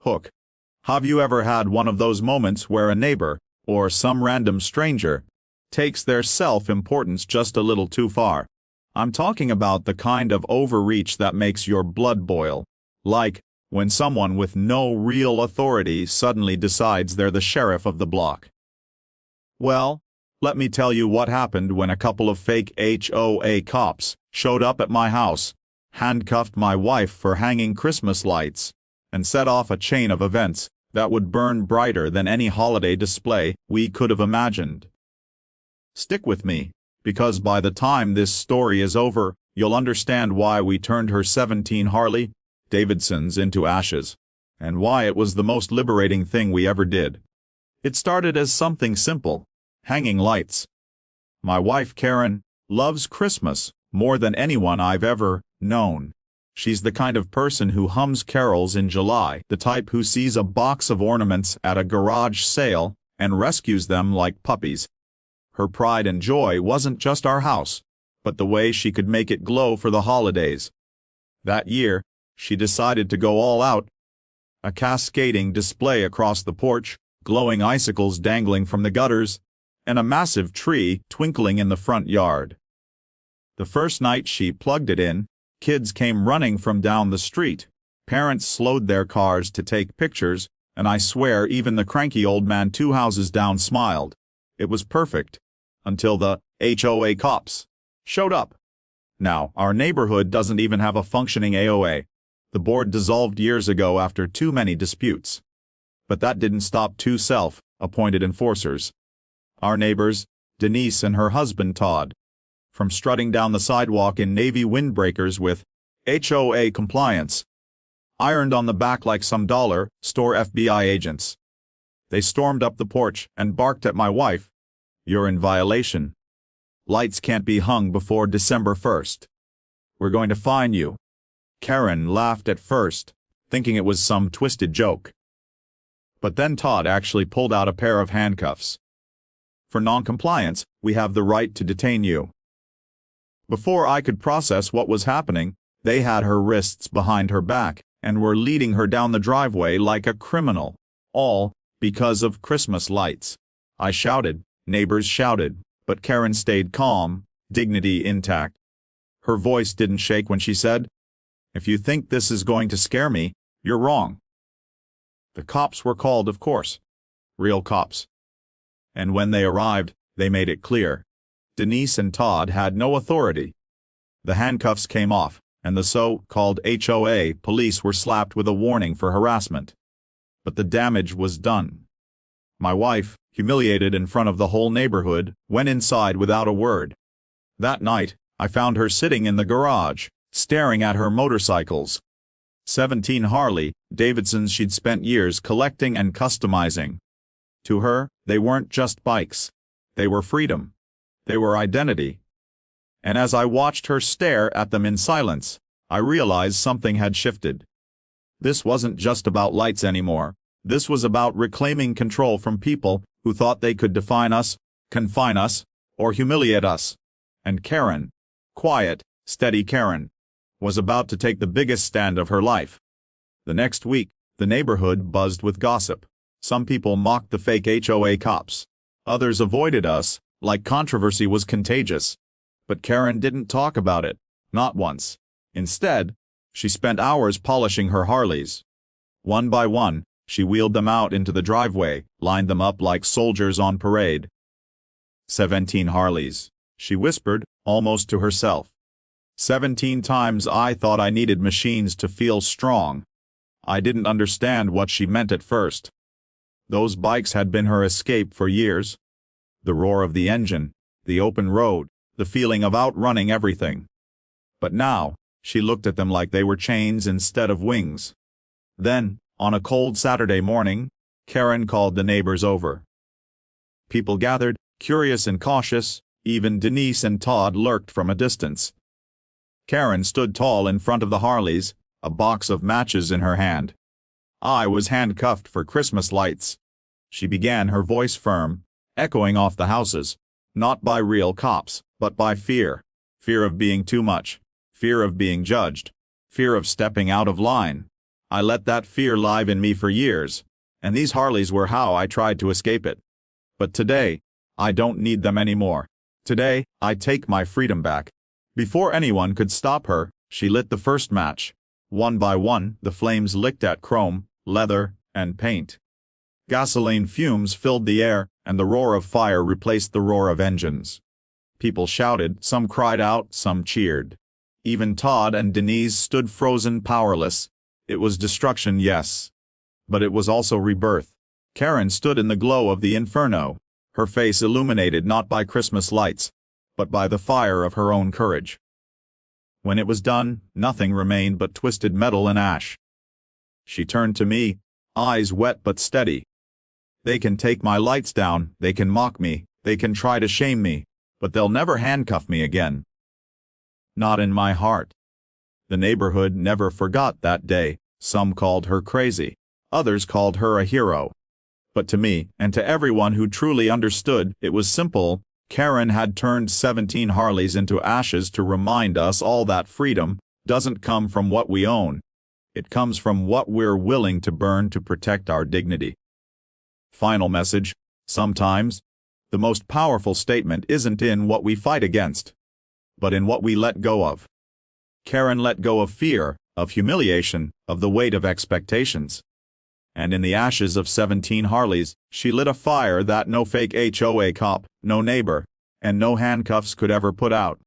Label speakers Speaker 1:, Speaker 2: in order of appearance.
Speaker 1: Hook. Have you ever had one of those moments where a neighbor, or some random stranger, takes their self-importance just a little too far? I'm talking about the kind of overreach that makes your blood boil. Like, when someone with no real authority suddenly decides they're the sheriff of the block. Well, let me tell you what happened when a couple of fake HOA cops showed up at my house, handcuffed my wife for hanging Christmas lights, and set off a chain of events that would burn brighter than any holiday display we could have imagined. Stick with me, because by the time this story is over, you'll understand why we turned her 17 Harley-Davidsons into ashes, and why it was the most liberating thing we ever did. It started as something simple, hanging lights. My wife Karen loves Christmas more than anyone I've ever known. She's the kind of person who hums carols in July, the type who sees a box of ornaments at a garage sale and rescues them like puppies. Her pride and joy wasn't just our house, but the way she could make it glow for the holidays. That year, she decided to go all out. A cascading display across the porch, glowing icicles dangling from the gutters, and a massive tree twinkling in the front yard. The first night she plugged it in, kids came running from down the street, parents slowed their cars to take pictures, and I swear even the cranky old man 2 houses down smiled. It was perfect. Until the HOA cops showed up. Now, our neighborhood doesn't even have a functioning HOA. The board dissolved years ago after too many disputes. But that didn't stop 2 self-appointed enforcers. Our neighbors, Denise and her husband Todd, from strutting down the sidewalk in navy windbreakers with HOA compliance, ironed on the back like some dollar store FBI agents. They stormed up the porch and barked at my wife. "You're in violation. Lights can't be hung before December 1st. We're going to fine you." Karen laughed at first, thinking it was some twisted joke. But then Todd actually pulled out a pair of handcuffs. "For non-compliance, we have the right to detain you." Before I could process what was happening, they had her wrists behind her back and were leading her down the driveway like a criminal, all because of Christmas lights. I shouted, neighbors shouted, but Karen stayed calm, dignity intact. Her voice didn't shake when she said, "If you think this is going to scare me, you're wrong." The cops were called, of course. Real cops. And when they arrived, they made it clear. Denise and Todd had no authority. The handcuffs came off, and the so-called HOA police were slapped with a warning for harassment. But the damage was done. My wife, humiliated in front of the whole neighborhood, went inside without a word. That night, I found her sitting in the garage, staring at her motorcycles. 17 Harley-Davidsons she'd spent years collecting and customizing. To her, they weren't just bikes. They were freedom. They were identity. And as I watched her stare at them in silence, I realized something had shifted. This wasn't just about lights anymore. This was about reclaiming control from people who thought they could define us, confine us, or humiliate us. And Karen, quiet, steady Karen, was about to take the biggest stand of her life. The next week, the neighborhood buzzed with gossip. Some people mocked the fake HOA cops. Others avoided us, like controversy was contagious. But Karen didn't talk about it, not once. Instead, she spent hours polishing her Harleys. One by one, she wheeled them out into the driveway, lined them up like soldiers on parade. 17 Harleys, she whispered, almost to herself. 17 times I thought I needed machines to feel strong. I didn't understand what she meant at first. Those bikes had been her escape for years. The roar of the engine, the open road, the feeling of outrunning everything. But now, she looked at them like they were chains instead of wings. Then, on a cold Saturday morning, Karen called the neighbors over. People gathered, curious and cautious, even Denise and Todd lurked from a distance. Karen stood tall in front of the Harleys, a box of matches in her hand. I was handcuffed for Christmas lights. She began, her voice firm, echoing off the houses, not by real cops, but by fear. Fear of being too much. Fear of being judged. Fear of stepping out of line. I let that fear live in me for years, and these Harleys were how I tried to escape it. But today, I don't need them anymore. Today, I take my freedom back. Before anyone could stop her, she lit the first match. One by one, the flames licked at chrome, leather, and paint. Gasoline fumes filled the air, and the roar of fire replaced the roar of engines. People shouted, some cried out, some cheered. Even Todd and Denise stood frozen, powerless. It was destruction, yes. But it was also rebirth. Karen stood in the glow of the inferno, her face illuminated not by Christmas lights, but by the fire of her own courage. When it was done, nothing remained but twisted metal and ash. She turned to me, eyes wet but steady. They can take my lights down, they can mock me, they can try to shame me, but they'll never handcuff me again. Not in my heart. The neighborhood never forgot that day. Some called her crazy. Others called her a hero. But to me, and to everyone who truly understood, it was simple. Karen had turned 17 Harleys into ashes to remind us all that freedom doesn't come from what we own. It comes from what we're willing to burn to protect our dignity. Final message. Sometimes, the most powerful statement isn't in what we fight against, but in what we let go of. Karen let go of fear, of humiliation, of the weight of expectations. And in the ashes of 17 Harleys, she lit a fire that no fake HOA cop, no neighbor, and no handcuffs could ever put out.